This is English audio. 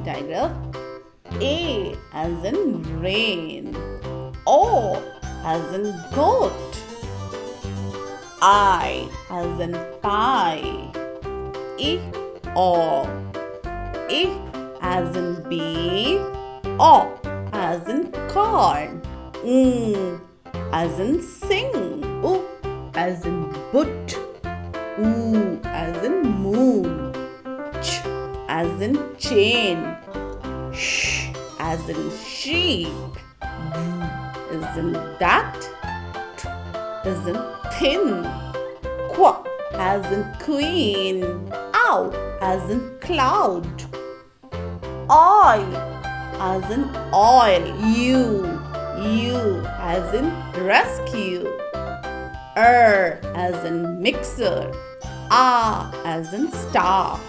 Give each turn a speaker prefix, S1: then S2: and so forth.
S1: Digraph. A as in rain. O as in goat. I as in pie. E o. E as in beef. O as in corn. As in sing. U as in boot. Oo as in moon. Ch as in chain. Sh as in sheep. D as in that. T as in thin. Qu as in queen. Ow as in cloud. I as in oil. U as in rescue. As in mixer. A as in star.